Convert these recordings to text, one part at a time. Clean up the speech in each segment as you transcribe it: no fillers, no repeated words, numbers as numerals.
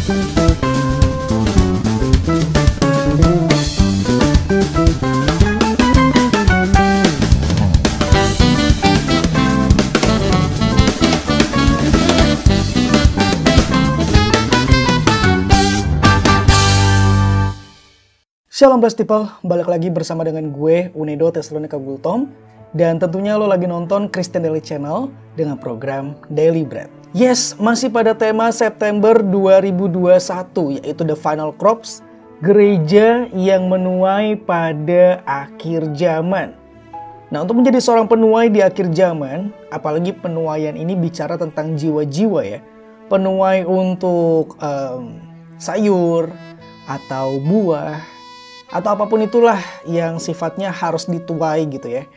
Shalom Blessed People, balik lagi bersama dengan gue, Unedo Tesalonika Gultom. Dan tentunya lo lagi nonton Christian Daily Channel dengan program Daily Bread. Yes, masih pada tema September 2021, yaitu The Final Crops, gereja yang menuai pada akhir zaman. Nah, untuk menjadi seorang penuai di akhir zaman, apalagi penuaian ini bicara tentang jiwa-jiwa ya. Penuai untuk sayur atau buah, atau apapun itulah yang sifatnya harus dituai gitu ya.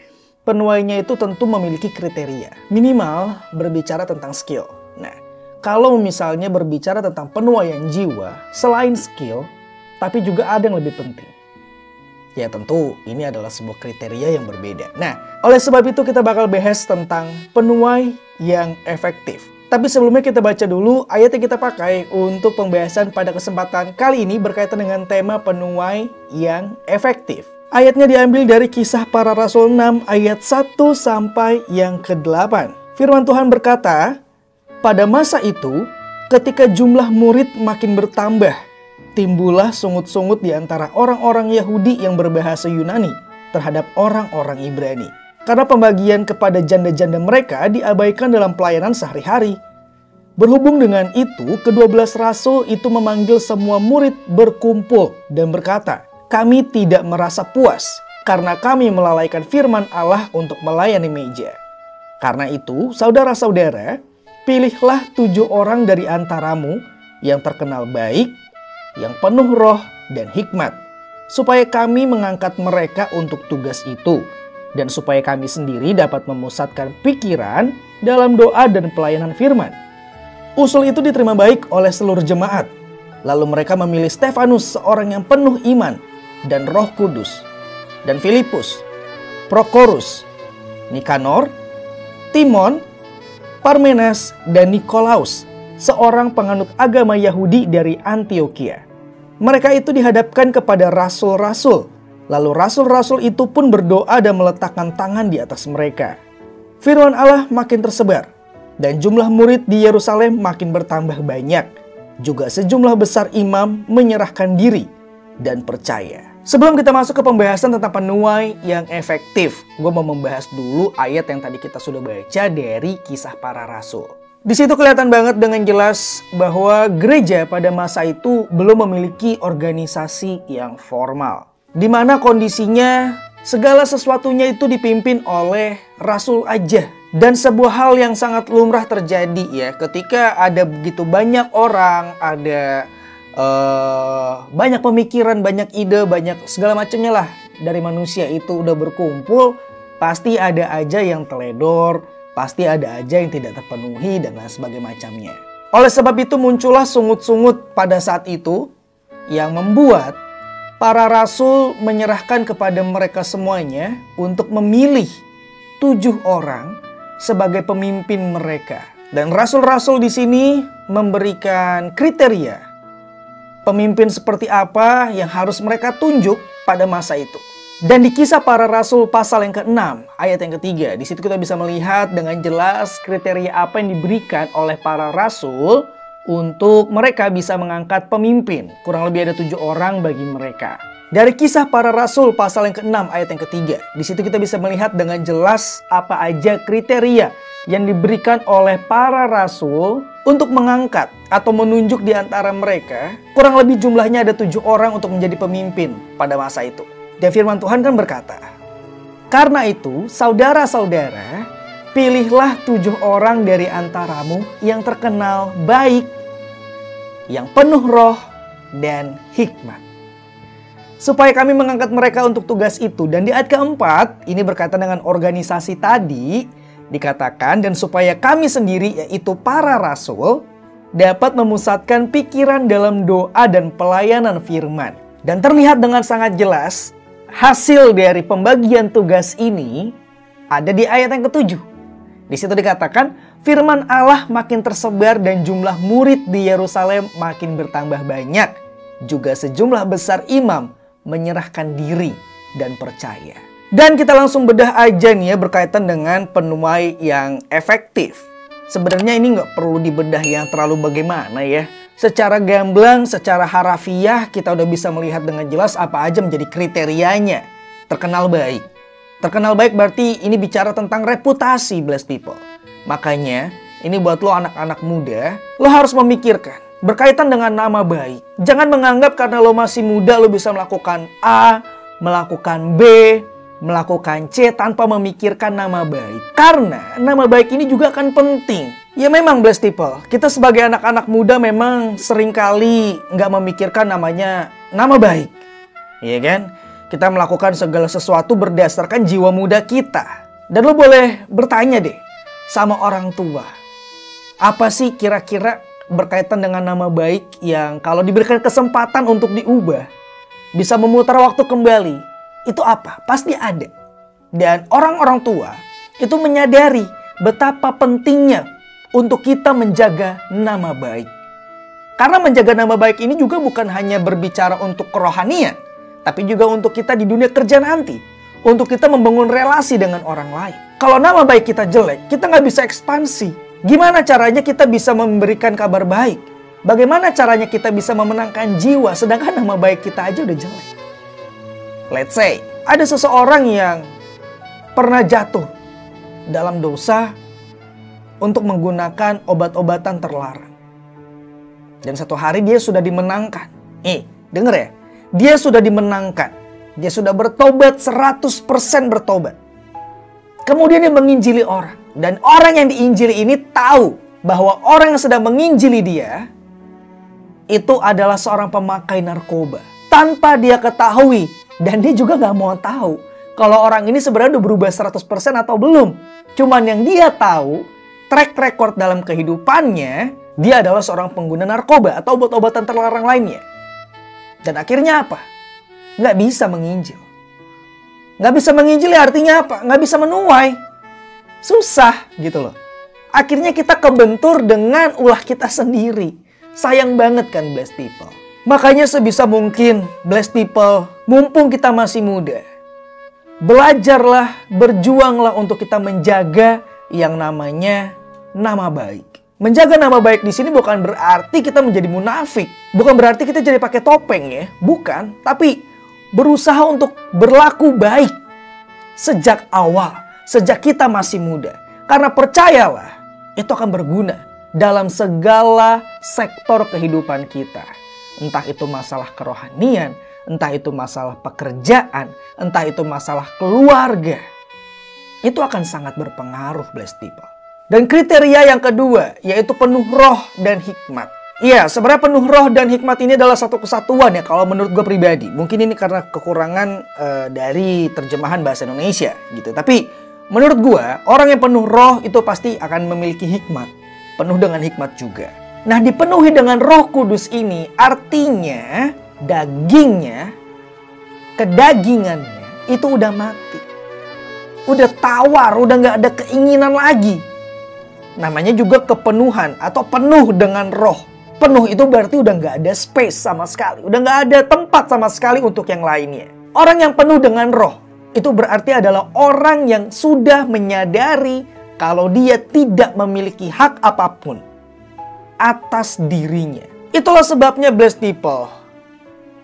Penuainya itu tentu memiliki kriteria. Minimal berbicara tentang skill. Nah, kalau misalnya berbicara tentang penuaian jiwa, selain skill, tapi juga ada yang lebih penting. Ya tentu ini adalah sebuah kriteria yang berbeda. Nah, oleh sebab itu kita bakal bahas tentang penuai yang efektif. Tapi sebelumnya kita baca dulu ayat yang kita pakai untuk pembahasan pada kesempatan kali ini berkaitan dengan tema penuai yang efektif. Ayatnya diambil dari Kisah Para Rasul 6 ayat 1 sampai yang ke-8. Firman Tuhan berkata, "Pada masa itu, ketika jumlah murid makin bertambah, timbullah sungut-sungut di antara orang-orang Yahudi yang berbahasa Yunani terhadap orang-orang Ibrani. Karena pembagian kepada janda-janda mereka diabaikan dalam pelayanan sehari-hari. Berhubung dengan itu, ke-12 rasul itu memanggil semua murid berkumpul dan berkata, 'Kami tidak merasa puas karena kami melalaikan firman Allah untuk melayani meja. Karena itu, saudara-saudara, pilihlah 7 orang dari antaramu yang terkenal baik, yang penuh roh dan hikmat, supaya kami mengangkat mereka untuk tugas itu, dan supaya kami sendiri dapat memusatkan pikiran dalam doa dan pelayanan firman.' Usul itu diterima baik oleh seluruh jemaat. Lalu mereka memilih Stefanus, seorang yang penuh iman dan Roh Kudus, dan Filipus, Prokorus, Nikanor, Timon, Parmenas, dan Nikolaus, seorang penganut agama Yahudi dari Antioquia. Mereka itu dihadapkan kepada rasul-rasul. Lalu rasul-rasul itu pun berdoa dan meletakkan tangan di atas mereka. Firman Allah makin tersebar, dan jumlah murid di Yerusalem makin bertambah banyak. Juga sejumlah besar imam menyerahkan diri dan percaya." Sebelum kita masuk ke pembahasan tentang penuai yang efektif, gue mau membahas dulu ayat yang tadi kita sudah baca dari Kisah Para Rasul. Di situ kelihatan banget dengan jelas bahwa gereja pada masa itu belum memiliki organisasi yang formal, di mana kondisinya segala sesuatunya itu dipimpin oleh rasul aja. Dan sebuah hal yang sangat lumrah terjadi ya, ketika ada begitu banyak orang, ada banyak pemikiran, banyak ide, banyak segala macamnya lah dari manusia itu udah berkumpul, pasti ada aja yang teledor, pasti ada aja yang tidak terpenuhi dan lain sebagainya macamnya. Oleh sebab itu muncullah sungut-sungut pada saat itu yang membuat para rasul menyerahkan kepada mereka semuanya untuk memilih 7 orang sebagai pemimpin mereka. Dan rasul-rasul di sini memberikan kriteria pemimpin seperti apa yang harus mereka tunjuk pada masa itu. Dan di Kisah Para Rasul pasal yang ke-6 ayat yang ke-3, di situ kita bisa melihat dengan jelas kriteria apa yang diberikan oleh para rasul untuk mereka bisa mengangkat pemimpin. Kurang lebih ada 7 orang bagi mereka. Dari Kisah Para Rasul pasal yang ke-6 ayat yang ke-3, di situ kita bisa melihat dengan jelas apa aja kriteria yang diberikan oleh para rasul untuk mengangkat atau menunjuk di antara mereka. Kurang lebih jumlahnya ada 7 orang untuk menjadi pemimpin pada masa itu. Dan firman Tuhan kan berkata, "Karena itu, saudara-saudara, pilihlah 7 orang dari antaramu yang terkenal baik, yang penuh roh dan hikmat, supaya kami mengangkat mereka untuk tugas itu." Dan di ayat keempat, ini berkaitan dengan organisasi tadi, dikatakan, "Dan supaya kami sendiri, yaitu para rasul, dapat memusatkan pikiran dalam doa dan pelayanan firman." Dan terlihat dengan sangat jelas, hasil dari pembagian tugas ini ada di ayat yang ke-7. Di situ dikatakan, firman Allah makin tersebar dan jumlah murid di Yerusalem makin bertambah banyak. Juga sejumlah besar imam menyerahkan diri dan percaya. Dan kita langsung bedah aja nih ya berkaitan dengan penuai yang efektif. Sebenarnya ini nggak perlu dibedah yang terlalu bagaimana ya. Secara gamblang, secara harafiah kita udah bisa melihat dengan jelas apa aja menjadi kriterianya. Terkenal baik. Terkenal baik berarti ini bicara tentang reputasi, blessed people. Makanya ini buat lo anak-anak muda, lo harus memikirkan berkaitan dengan nama baik. Jangan menganggap karena lo masih muda lo bisa melakukan A, melakukan B, melakukan C tanpa memikirkan nama baik. Karena nama baik ini juga akan penting. Ya memang blessed people, kita sebagai anak-anak muda memang seringkali nggak memikirkan namanya nama baik. Iya kan? Kita melakukan segala sesuatu berdasarkan jiwa muda kita. Dan lo boleh bertanya deh sama orang tua. Apa sih kira-kira berkaitan dengan nama baik yang kalau diberikan kesempatan untuk diubah, bisa memutar waktu kembali, itu apa? Pasti ada. Dan orang-orang tua itu menyadari betapa pentingnya untuk kita menjaga nama baik. Karena menjaga nama baik ini juga bukan hanya berbicara untuk kerohanian, tapi juga untuk kita di dunia kerja nanti. Untuk kita membangun relasi dengan orang lain. Kalau nama baik kita jelek, kita nggak bisa ekspansi. Gimana caranya kita bisa memberikan kabar baik? Bagaimana caranya kita bisa memenangkan jiwa sedangkan nama baik kita aja udah jelek? Let's say, ada seseorang yang pernah jatuh dalam dosa untuk menggunakan obat-obatan terlarang. Dan satu hari dia sudah dimenangkan. Denger ya. Dia sudah dimenangkan. Dia sudah bertobat, 100% bertobat. Kemudian dia menginjili orang. Dan orang yang diinjili ini tahu bahwa orang yang sedang menginjili dia itu adalah seorang pemakai narkoba. Tanpa dia ketahui. Dan dia juga gak mau tahu kalau orang ini sebenarnya udah berubah 100% atau belum. Cuman yang dia tahu, track record dalam kehidupannya, dia adalah seorang pengguna narkoba atau obat-obatan terlarang lainnya. Dan akhirnya apa? Nggak bisa menginjil. Nggak bisa menginjil ya artinya apa? Nggak bisa menuai. Susah gitu loh. Akhirnya kita kebentur dengan ulah kita sendiri. Sayang banget kan blessed people. Makanya sebisa mungkin blessed people, mumpung kita masih muda, belajarlah, berjuanglah untuk kita menjaga yang namanya nama baik. Menjaga nama baik di sini bukan berarti kita menjadi munafik. Bukan berarti kita jadi pakai topeng ya. Bukan. Tapi berusaha untuk berlaku baik sejak awal, sejak kita masih muda. Karena percayalah, itu akan berguna dalam segala sektor kehidupan kita. Entah itu masalah kerohanian, entah itu masalah pekerjaan, entah itu masalah keluarga. Itu akan sangat berpengaruh, blessed people. Dan kriteria yang kedua, yaitu penuh roh dan hikmat. Iya, sebenarnya penuh roh dan hikmat ini adalah satu kesatuan ya kalau menurut gue pribadi. Mungkin ini karena kekurangan dari terjemahan bahasa Indonesia gitu. Tapi menurut gue, orang yang penuh roh itu pasti akan memiliki hikmat. Penuh dengan hikmat juga. Nah, dipenuhi dengan Roh Kudus ini artinya dagingnya, kedagingannya itu udah mati. Udah tawar, udah gak ada keinginan lagi. Namanya juga kepenuhan atau penuh dengan roh. Penuh itu berarti udah gak ada space sama sekali. Udah gak ada tempat sama sekali untuk yang lainnya. Orang yang penuh dengan roh itu berarti adalah orang yang sudah menyadari kalau dia tidak memiliki hak apapun atas dirinya. Itulah sebabnya blessed people,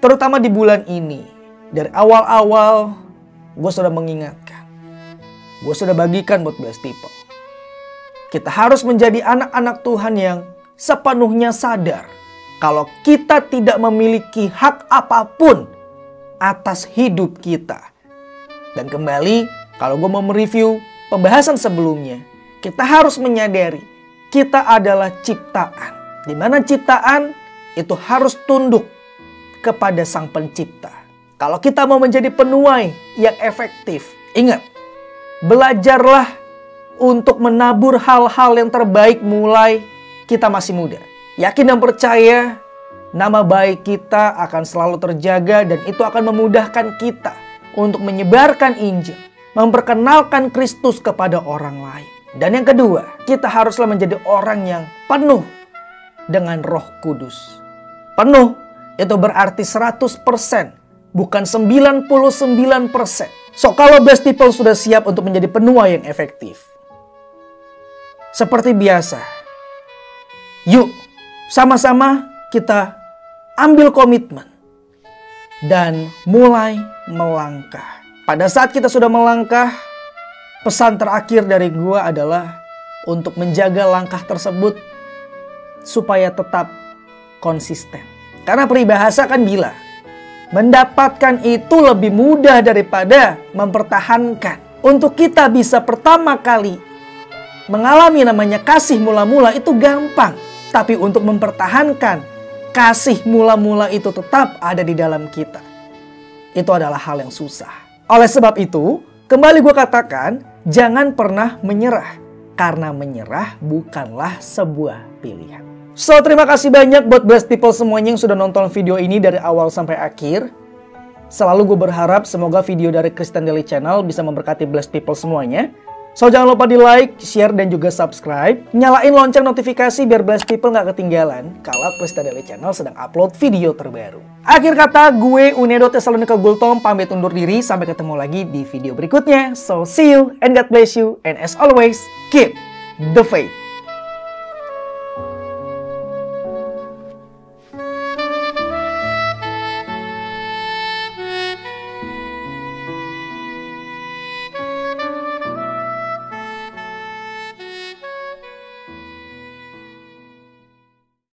terutama di bulan ini, dari awal-awal gue sudah mengingatkan, gue sudah bagikan buat blessed people. Kita harus menjadi anak-anak Tuhan yang sepenuhnya sadar kalau kita tidak memiliki hak apapun atas hidup kita. Dan kembali, kalau gue mau mereview pembahasan sebelumnya, kita harus menyadari kita adalah ciptaan. Di mana ciptaan itu harus tunduk kepada Sang Pencipta. Kalau kita mau menjadi penuai yang efektif, ingat, belajarlah untuk menabur hal-hal yang terbaik mulai kita masih muda. Yakin dan percaya, nama baik kita akan selalu terjaga dan itu akan memudahkan kita untuk menyebarkan Injil, memperkenalkan Kristus kepada orang lain. Dan yang kedua, kita haruslah menjadi orang yang penuh dengan Roh Kudus. Penuh itu berarti 100%, bukan 99%. So, kalau Blessed People sudah siap untuk menjadi penua yang efektif, seperti biasa, yuk sama-sama kita ambil komitmen dan mulai melangkah. Pada saat kita sudah melangkah, pesan terakhir dari gua adalah untuk menjaga langkah tersebut supaya tetap konsisten. Karena peribahasa kan bilang, mendapatkan itu lebih mudah daripada mempertahankan. Untuk kita bisa pertama kali mengalami namanya kasih mula-mula itu gampang. Tapi untuk mempertahankan kasih mula-mula itu tetap ada di dalam kita, itu adalah hal yang susah. Oleh sebab itu, kembali gue katakan, jangan pernah menyerah. Karena menyerah bukanlah sebuah pilihan. So, terima kasih banyak buat Blessed People semuanya yang sudah nonton video ini dari awal sampai akhir. Selalu gue berharap semoga video dari Christian Daily Channel bisa memberkati Blessed People semuanya. So, jangan lupa di like, share, dan juga subscribe. Nyalain lonceng notifikasi biar Blessed People gak ketinggalan kalau Christian Daily Channel sedang upload video terbaru. Akhir kata, gue Unedo Tesalonika Gultom pamit undur diri. Sampai ketemu lagi di video berikutnya. So, see you and God bless you. And as always, keep the faith.